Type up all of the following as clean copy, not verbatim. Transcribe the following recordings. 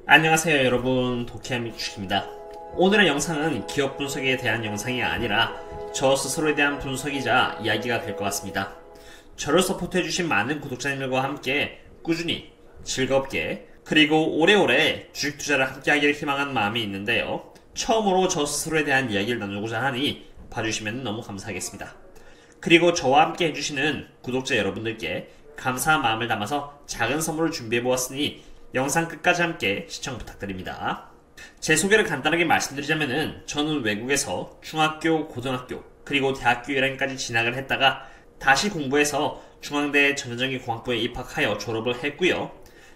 안녕하세요 여러분, 도키아미축입니다. 오늘의 영상은 기업 분석에 대한 영상이 아니라 저 스스로에 대한 분석이자 이야기가 될 것 같습니다. 저를 서포트해주신 많은 구독자님들과 함께 꾸준히 즐겁게 그리고 오래오래 주식 투자를 함께 하기를 희망하는 마음이 있는데요, 처음으로 저 스스로에 대한 이야기를 나누고자 하니 봐주시면 너무 감사하겠습니다. 그리고 저와 함께 해주시는 구독자 여러분들께 감사한 마음을 담아서 작은 선물을 준비해보았으니 영상 끝까지 함께 시청 부탁드립니다. 제 소개를 간단하게 말씀드리자면은 저는 외국에서 중학교, 고등학교, 그리고 대학교 1학년까지 진학을 했다가 다시 공부해서 중앙대 전자전기공학부에 입학하여 졸업을 했고요.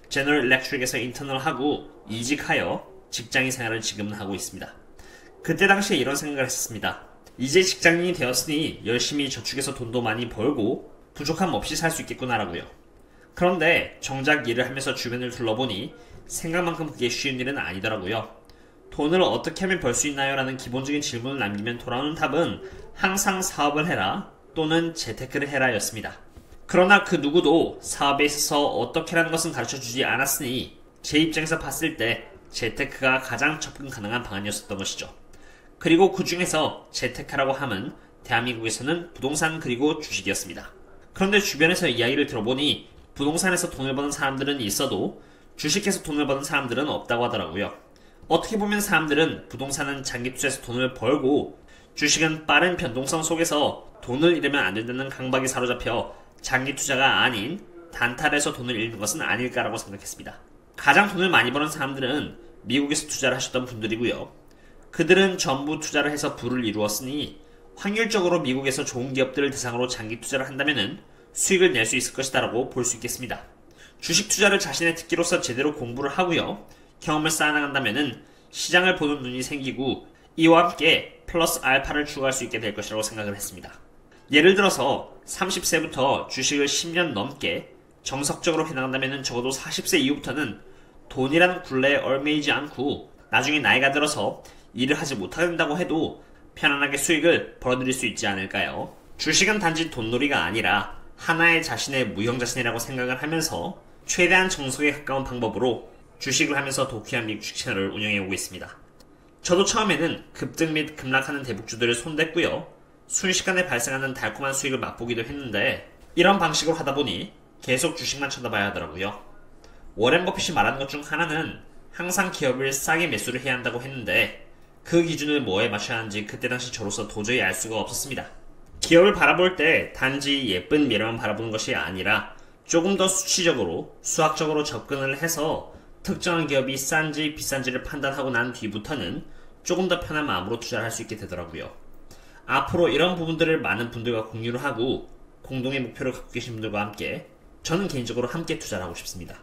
제너럴 일렉트릭에서 인턴을 하고 이직하여 직장인 생활을 지금은 하고 있습니다. 그때 당시에 이런 생각을 했었습니다. 이제 직장인이 되었으니 열심히 저축해서 돈도 많이 벌고 부족함 없이 살 수 있겠구나라고요. 그런데 정작 일을 하면서 주변을 둘러보니 생각만큼 그게 쉬운 일은 아니더라고요. 돈을 어떻게 하면 벌 수 있나요? 라는 기본적인 질문을 남기면 돌아오는 답은 항상 사업을 해라 또는 재테크를 해라 였습니다. 그러나 그 누구도 사업에 있어서 어떻게 하라는 것은 가르쳐주지 않았으니 제 입장에서 봤을 때 재테크가 가장 접근 가능한 방안이었었던 것이죠. 그리고 그 중에서 재테크라고 하면 대한민국에서는 부동산 그리고 주식이었습니다. 그런데 주변에서 이야기를 들어보니 부동산에서 돈을 버는 사람들은 있어도 주식에서 돈을 버는 사람들은 없다고 하더라고요. 어떻게 보면 사람들은 부동산은 장기 투자에서 돈을 벌고 주식은 빠른 변동성 속에서 돈을 잃으면 안 된다는 강박에 사로잡혀 장기 투자가 아닌 단타에서 돈을 잃는 것은 아닐까라고 생각했습니다. 가장 돈을 많이 버는 사람들은 미국에서 투자를 하셨던 분들이고요. 그들은 전부 투자를 해서 부를 이루었으니 확률적으로 미국에서 좋은 기업들을 대상으로 장기 투자를 한다면 수익을 낼 수 있을 것이다 라고 볼 수 있겠습니다. 주식 투자를 자신의 특기로서 제대로 공부를 하고요, 경험을 쌓아나간다면 시장을 보는 눈이 생기고 이와 함께 플러스 알파를 추가할 수 있게 될 것이라고 생각을 했습니다. 예를 들어서 30세부터 주식을 10년 넘게 정석적으로 해나간다면 적어도 40세 이후부터는 돈이라는 굴레에 얽매이지 않고 나중에 나이가 들어서 일을 하지 못하게 된다고 해도 편안하게 수익을 벌어들일 수 있지 않을까요? 주식은 단지 돈놀이가 아니라 하나의 자신의 무형자산이라고 생각을 하면서 최대한 정석에 가까운 방법으로 주식을 하면서 도키아미 주식 채널을 운영해오고 있습니다. 저도 처음에는 급등 및 급락하는 대북주들을 손댔고요, 순식간에 발생하는 달콤한 수익을 맛보기도 했는데 이런 방식으로 하다보니 계속 주식만 쳐다봐야 하더라고요. 워렌 버핏이 말하는 것 중 하나는 항상 기업을 싸게 매수를 해야 한다고 했는데 그 기준을 뭐에 맞춰야 하는지 그때 당시 저로서 도저히 알 수가 없었습니다. 기업을 바라볼 때 단지 예쁜 미래만 바라보는 것이 아니라 조금 더 수치적으로 수학적으로 접근을 해서 특정한 기업이 싼지 비싼지를 판단하고 난 뒤부터는 조금 더 편한 마음으로 투자를 할 수 있게 되더라고요. 앞으로 이런 부분들을 많은 분들과 공유를 하고 공동의 목표를 갖고 계신 분들과 함께 저는 개인적으로 함께 투자를 하고 싶습니다.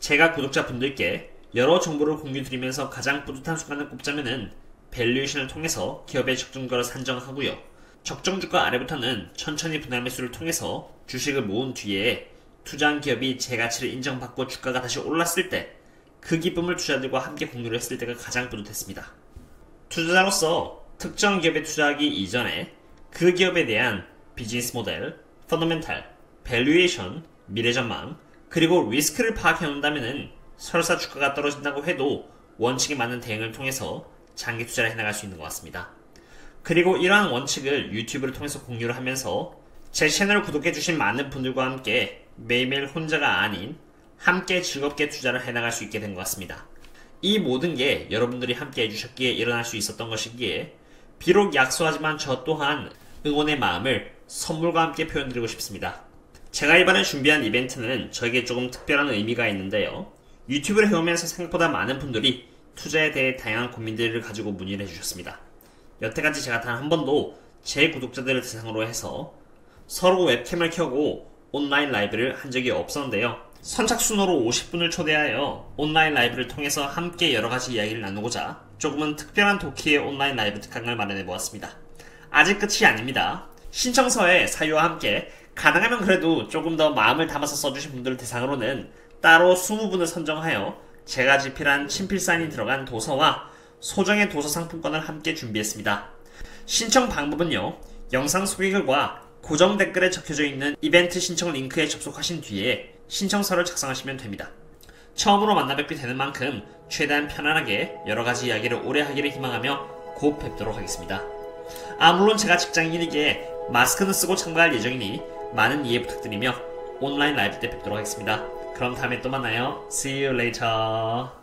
제가 구독자분들께 여러 정보를 공유드리면서 가장 뿌듯한 순간을 꼽자면은 밸류에이션을 통해서 기업의 적정주가를 산정하고요, 적정주가 아래부터는 천천히 분할 매수를 통해서 주식을 모은 뒤에 투자한 기업이 제 가치를 인정받고 주가가 다시 올랐을 때 그 기쁨을 투자자들과 함께 공유를 했을 때가 가장 뿌듯했습니다. 투자자로서 특정 기업에 투자하기 이전에 그 기업에 대한 비즈니스 모델, 펀더멘탈, 밸류에이션, 미래 전망, 그리고 리스크를 파악해 놓는다면 설사 주가가 떨어진다고 해도 원칙에 맞는 대응을 통해서 장기 투자를 해나갈 수 있는 것 같습니다. 그리고 이러한 원칙을 유튜브를 통해서 공유를 하면서 제 채널을 구독해주신 많은 분들과 함께 매일매일 혼자가 아닌 함께 즐겁게 투자를 해나갈 수 있게 된 것 같습니다. 이 모든 게 여러분들이 함께 해주셨기에 일어날 수 있었던 것이기에 비록 약소하지만 저 또한 응원의 마음을 선물과 함께 표현드리고 싶습니다. 제가 이번에 준비한 이벤트는 저에게 조금 특별한 의미가 있는데요, 유튜브를 해오면서 생각보다 많은 분들이 투자에 대해 다양한 고민들을 가지고 문의를 해주셨습니다. 여태까지 제가 단 한 번도 제 구독자들을 대상으로 해서 서로 웹캠을 켜고 온라인 라이브를 한 적이 없었는데요, 선착순으로 50분을 초대하여 온라인 라이브를 통해서 함께 여러가지 이야기를 나누고자 조금은 특별한 도키의 온라인 라이브 특강을 마련해보았습니다. 아직 끝이 아닙니다. 신청서에 사유와 함께 가능하면 그래도 조금 더 마음을 담아서 써주신 분들을 대상으로는 따로 20분을 선정하여 제가 집필한 친필 사인이 들어간 도서와 소정의 도서 상품권을 함께 준비했습니다. 신청 방법은요, 영상 소개글과 고정 댓글에 적혀져 있는 이벤트 신청 링크에 접속하신 뒤에 신청서를 작성하시면 됩니다. 처음으로 만나 뵙게 되는 만큼 최대한 편안하게 여러가지 이야기를 오래 하기를 희망하며 곧 뵙도록 하겠습니다. 물론 제가 직장인이기에 마스크는 쓰고 참가할 예정이니 많은 이해 부탁드리며 온라인 라이브 때 뵙도록 하겠습니다. 그럼 다음에 또 만나요. See you later.